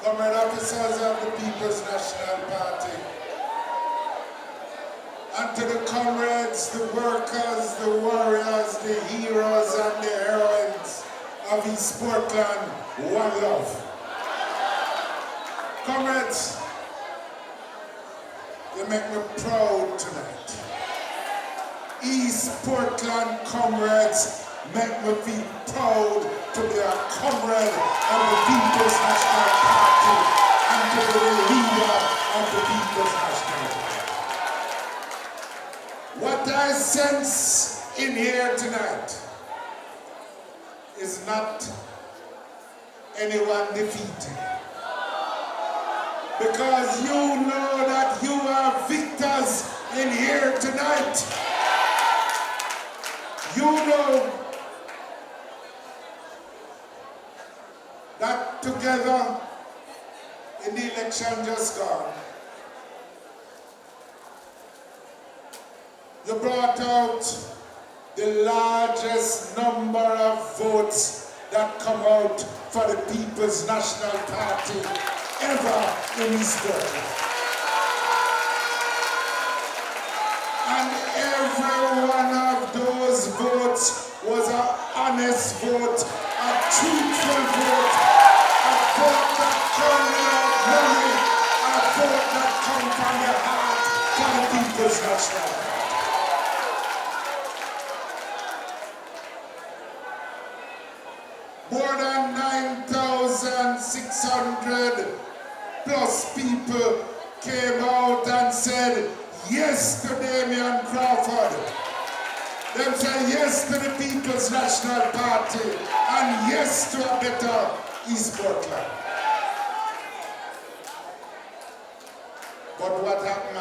Comrade officers of the People's National Party, and to the comrades, the workers, the warriors, the heroes and the heroines of East Portland, one love. Comrades, you make me proud tonight. East Portland comrades make me feel proud to be a comrade of the People's National Party and to be the leader of the People's National Party. What I sense in here tonight is not anyone defeated. Because you know that you are victors in here tonight. You know that together in the election just gone, you brought out the largest number of votes that come out for the People's National Party ever in East Portland. And every one of those votes was an honest vote, a truthful vote, a vote that come without money, a vote that come from the heart for the People's National Party. More than 9,600 plus people came out and said yes to Damian Crawford. Them say yes to the People's National Party and yes to a better East Portland. But what happened?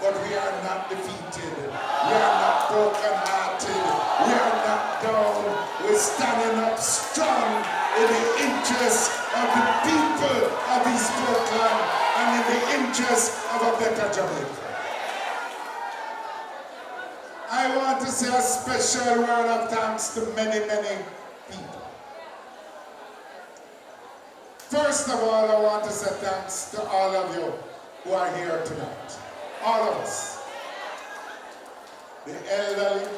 But we are not defeated. We are not broken-hearted. We are not down. We're standing up strong in the interest of the people of East Portland and in the interest of a better Jamaica. I want to say a special word of thanks to many, many people. First of all, I want to say thanks to all of you who are here tonight. All of us. The elderly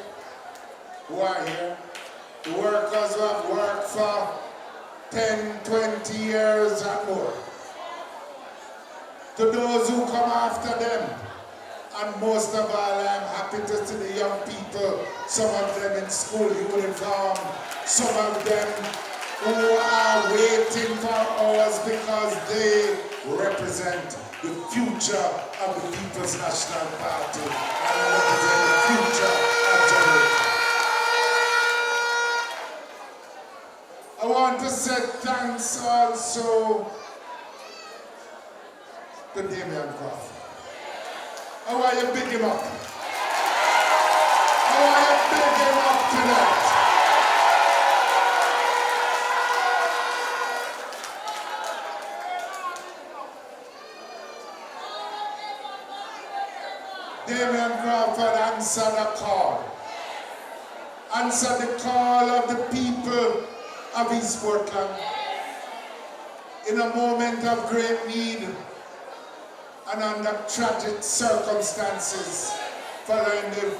who are here, the workers who have worked for 10, 20 years and more. To those who come after them, and most of all, I'm happy to see the young people, some of them in school uniform, some of them who are waiting for hours because they represent the future of the People's National Party and represent the future of Jamaica. I want to say thanks also to Damian Crawford. How are you big him up? How are you big him up tonight? Damian Crawford answered the call. Answered the call of the people of East Portland in a moment of great need and under tragic circumstances following the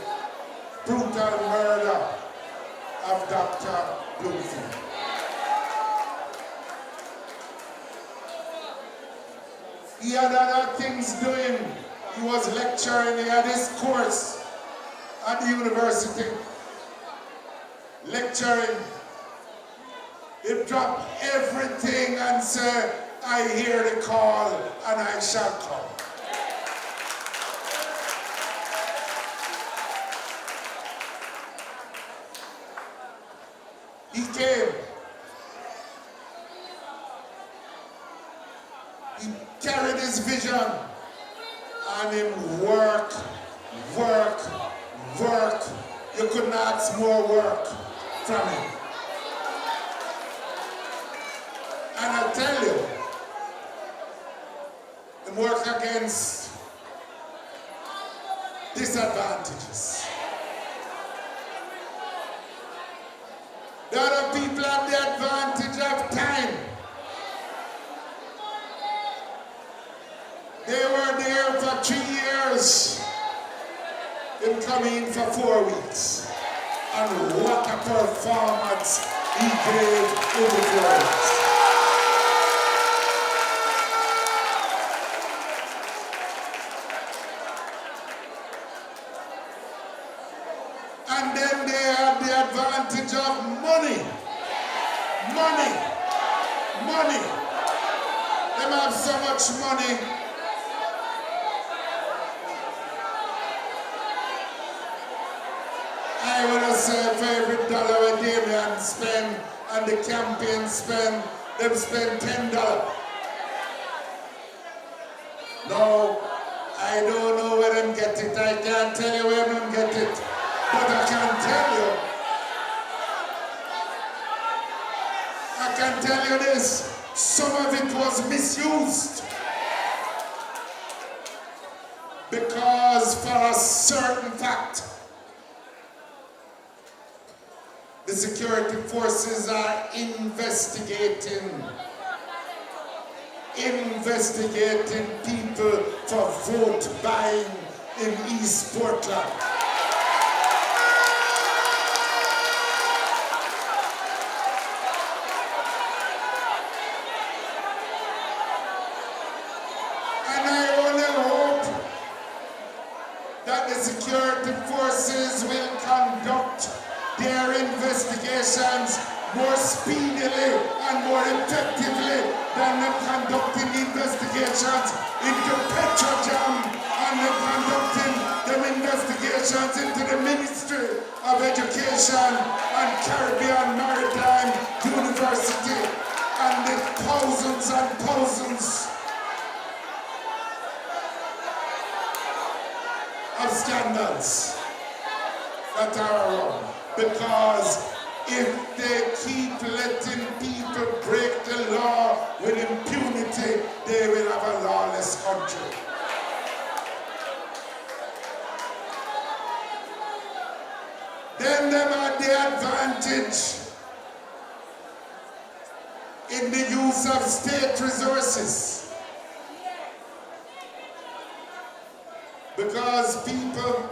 brutal murder of Dr. Bloomfield. He had other things doing. He was lecturing, he had his course at the university, lecturing. He dropped everything and said, I hear the call and I shall come. He came. He carried his vision and him work. You couldn't ask more work from him. And I tell you, him work against disadvantages. The other people have the advantage of time. come in for 4 weeks. And what a performance he gave in the 4 weeks. And then they have the advantage of money. Money. Money. They have so much money. I want to say for every dollar a Damien spend and the campaign spend, them spend $10. No, I don't know where them get it. I can't tell you where them get it. But I can tell you this, some of it was misused. Because for a certain fact, the security forces are investigating people for vote buying in East Portland. And I only hope that the security forces will conduct their investigations more speedily and more effectively than them conducting investigations into Petrojam and them conducting them investigations into the Ministry of Education and Caribbean Maritime University and the thousands and thousands of scandals that are around. Because if they keep letting people break the law with impunity, they will have a lawless country. Then they have the advantage in the use of state resources. Because people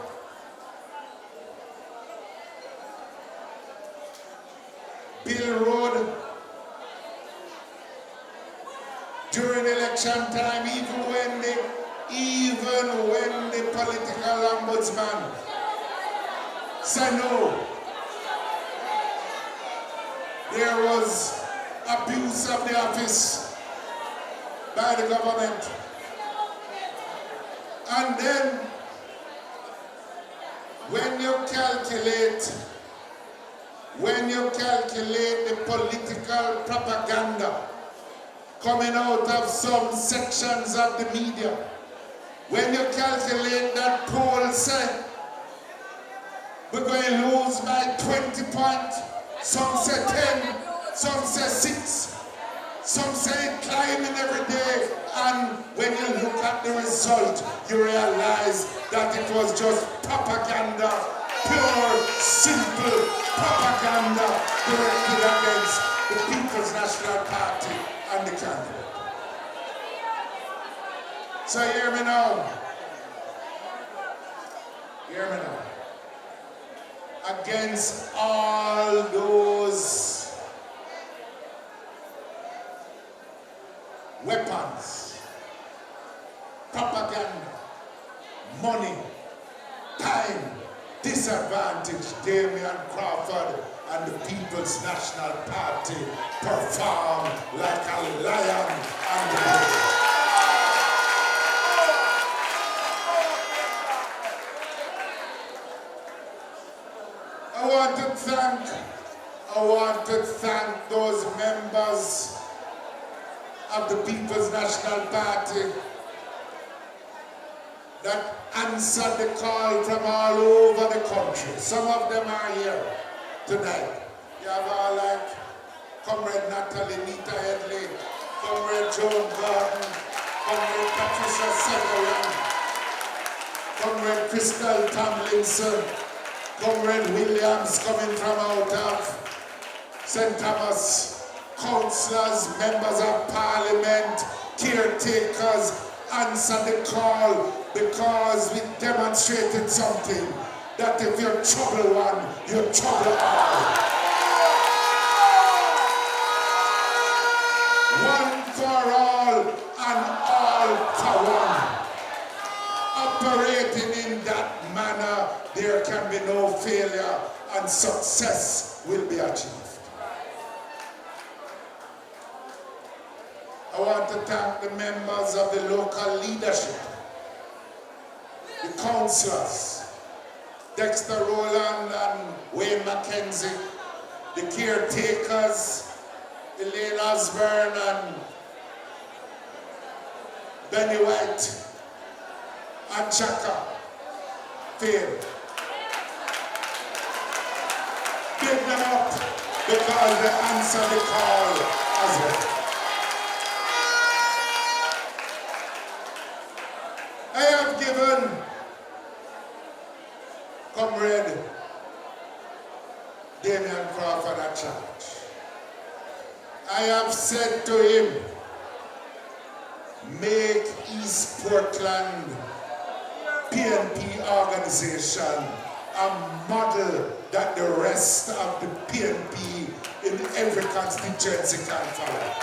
build road during election time, even when the political ombudsman said no. There was abuse of the office by the government. And then when you calculate the political propaganda coming out of some sections of the media, when you calculate that poll say we're going to lose by 20 points, some say 10, some say 6, some say climbing every day, and when you look at the result, you realize that it was just propaganda, pure, simple propaganda directed against the People's National Party and the candidate. So hear me now. Hear me now. Against all those weapons, propaganda, money, time, disadvantage, Damian Crawford and the People's National Party perform like a lion on the road. I want to thank those members of the People's National Party that answered the call from all over the country. Some of them are here tonight. You have all like Comrade Natalie Nita Headley, Comrade Joan Gordon, Comrade Patricia Severin, Comrade Crystal Tomlinson, Comrade Williams coming from out of St. Thomas, councillors, members of parliament, caretakers, answer the call because we demonstrated something. that if you trouble one, you trouble all. One for all and all for one. Operating in that manner, there can be no failure and success will be achieved. I want to thank the members of the local leadership, the councillors, Dexter Rowland and Wayne Mackenzie, the caretakers, Elaine Osborne and Benny White and Chaka Phil. Give them up because they answer the call as well. I have given Comrade Damian Crawford a challenge. I have said to him, make East Portland PNP organization a model that the rest of the PNP in every constituency can follow.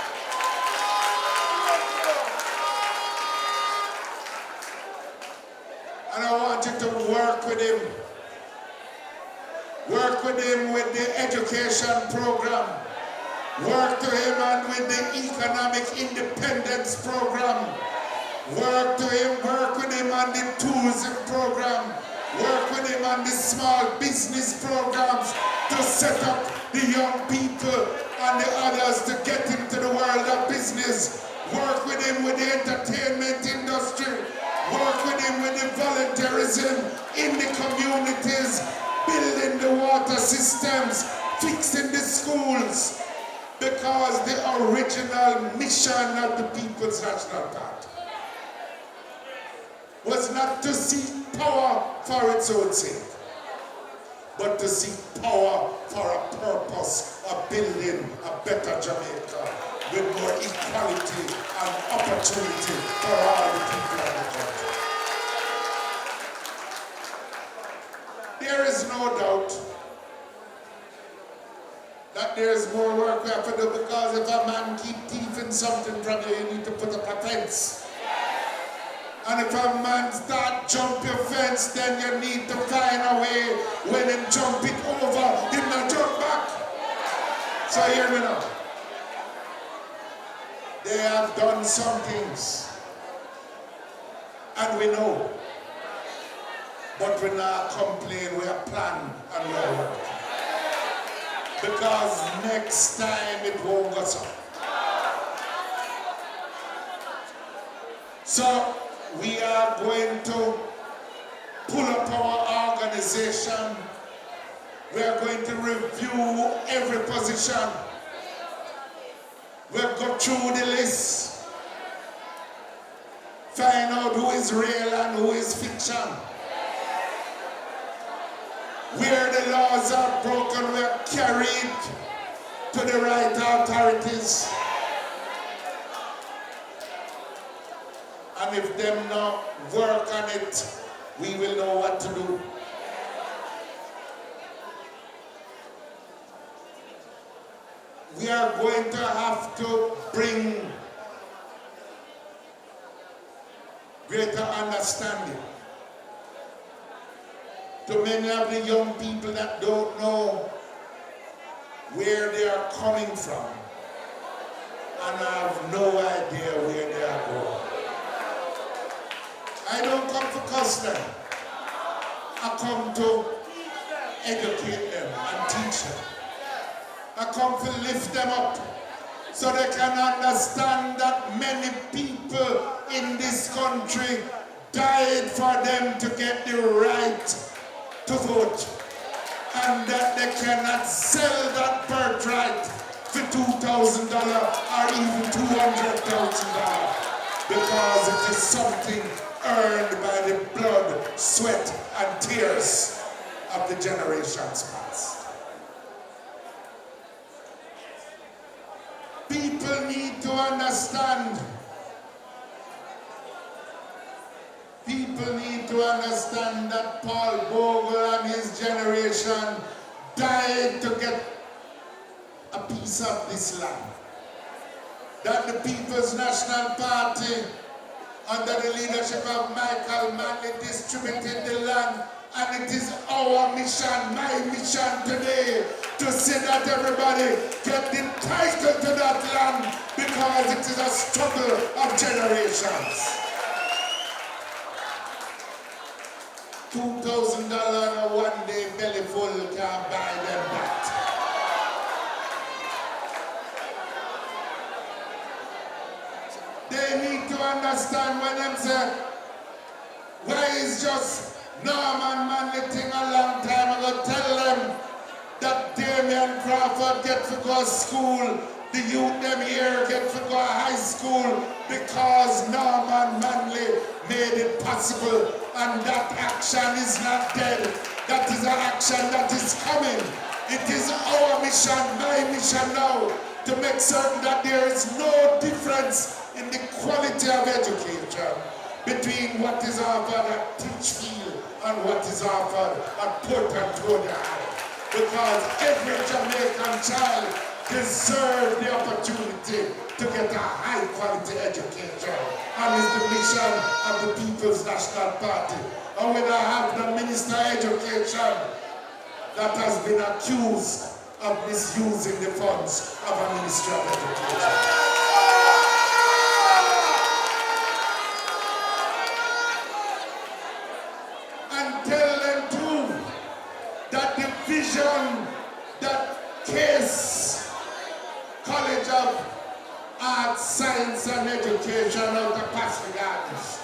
And I want you to work with him. Work with him with the education program. Work to him and with the economic independence program. Work with him on the tourism program. Work with him on the small business programs to set up the young people and the others to get into the world of business. Work with him with the entertainment industry. Work with him with the volunteerism in the communities, building the water systems, fixing the schools. Because the original mission of the People's National Party was not to seek power for its own sake, but to seek power for a purpose of building a better Jamaica with more equality and opportunity for all the people of the country. There is no doubt that there is more work we have to do, because if a man keep thieving something from you, you need to put up a fence. And if a man start jump your fence, then you need to find a way when him jump it over, him not jump back. So hear me now. They have done some things, and we know. But we not complain, we are planned and we are working. Because next time it won't go so. So we are going to pull up our organization. We are going to review every position. We'll go through the list. Find out who is real and who is fiction. Where the laws are broken, we are carried to the right authorities. And if them not work on it, we will know what to do. We are going to have to bring greater understanding to many of the young people that don't know where they are coming from and have no idea where they are going. I don't come to cuss them. I come to educate them and teach them. I come to lift them up so they can understand that many people in this country died for them to get the right to vote, and that they cannot sell that birthright for $2,000 or even $200,000, because it is something earned by the blood, sweat, and tears of the generations past. People need to understand. People need to to understand that Paul Bogle and his generation died to get a piece of this land. That the People's National Party, under the leadership of Michael Manley, distributed the land. And it is our mission, my mission today, to see that everybody get the title to that land, because it is a struggle of generations. $2,000 on a one-day belly full can't buy them that. They need to understand when them say, why is just Norman Manley thing a long time ago? Tell them that Damian Crawford get to go to school, the youth them here get to go to high school, because Norman Manley made it possible, and that action is not dead. That is an action that is coming. It is our mission, my mission now, to make certain that there is no difference in the quality of education between what is offered at Teachfield and what is offered at Port Antonio. Because every Jamaican child deserves the opportunity to get a high quality education. And it's the mission of the People's National Party. And when I have the Minister of Education that has been accused of misusing the funds of a Ministry of Education. Tell them too that the vision that Case College of Arts, Science and Education out of Pacific Gardens,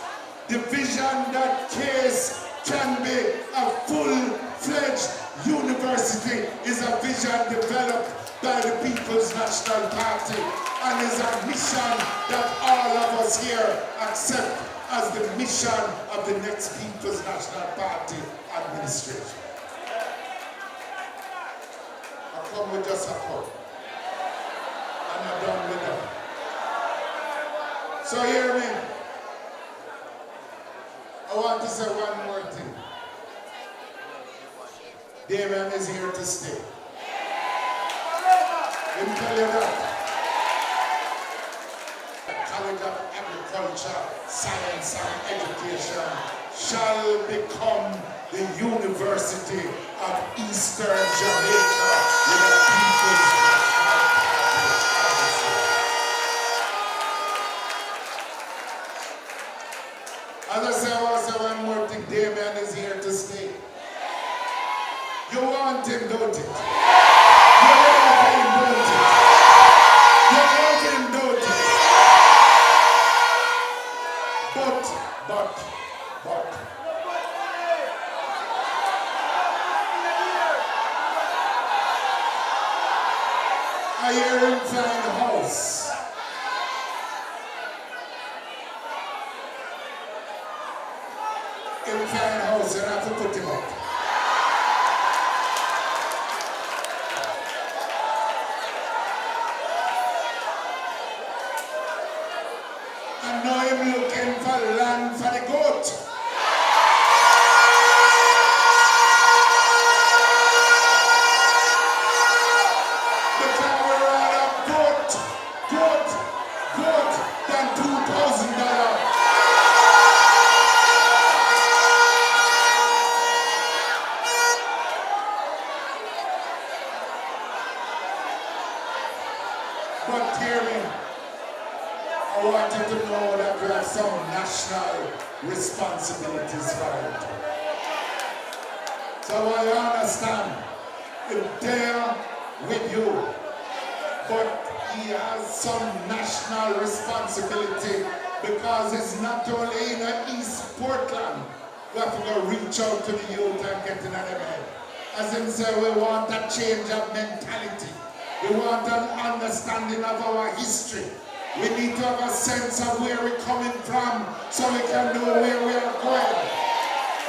the vision that Case can be a full-fledged university is a vision developed by the People's National Party, and is a mission that all of us here accept as the mission of the next People's National Party administration. I come with just a quote. I'm not done with them. So hear me. I want to say one more thing. Damian is here to stay. Let me tell you that. College of Agriculture, Science and Education shall become the University of Eastern Jamaica with a People's National Party. As I say, I want to say one more thing. Damian is here to stay. You want him, don't you? You want him, don't you? You want him, don't you? But, I hear him find the house. Him find the house, you have to put him up. And now him looking for land for the goat. But hear me, I want you to know that we have some national responsibilities for it. So I understand, it's there with you, but he has some national responsibility, because it's not only in East Portland we have to go reach out to the youth and get in their head. As him say, we want a change of mentality. We want an understanding of our history. We need to have a sense of where we're coming from so we can know where we are going.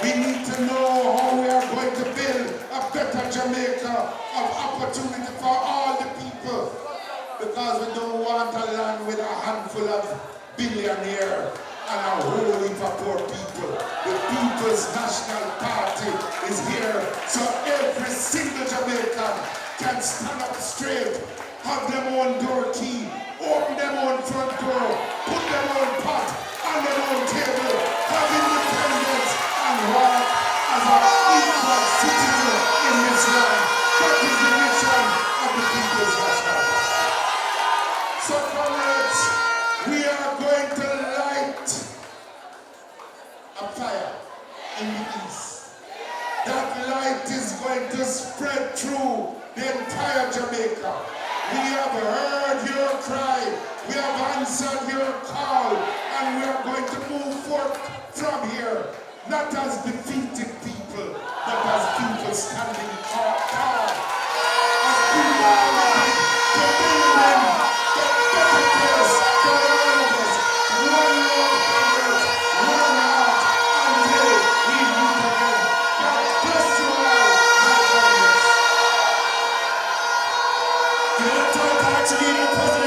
We need to know how we are going to build a better Jamaica of opportunity for all the people. Because we don't want a land with a handful of billionaires and a whole heap of poor people. The People's National Party is here, so every single Jamaican can stand up straight, have their own door key, open their own front door, put their own pot on their own table, have independence, and walk as an equal citizen in this land. That is the mission of the People's National Party. So, comrades, we are going to light a fire in the east. That light is going to spread through the entire Jamaica. We have heard your cry, we have answered your call, and we are going to move forth from here, not as defeated people, but as people standing tall, as people ready to build in the better place for all of us. One love, comrades, one heart, until we meet again. God bless you all, my comrades. Give it up to our President.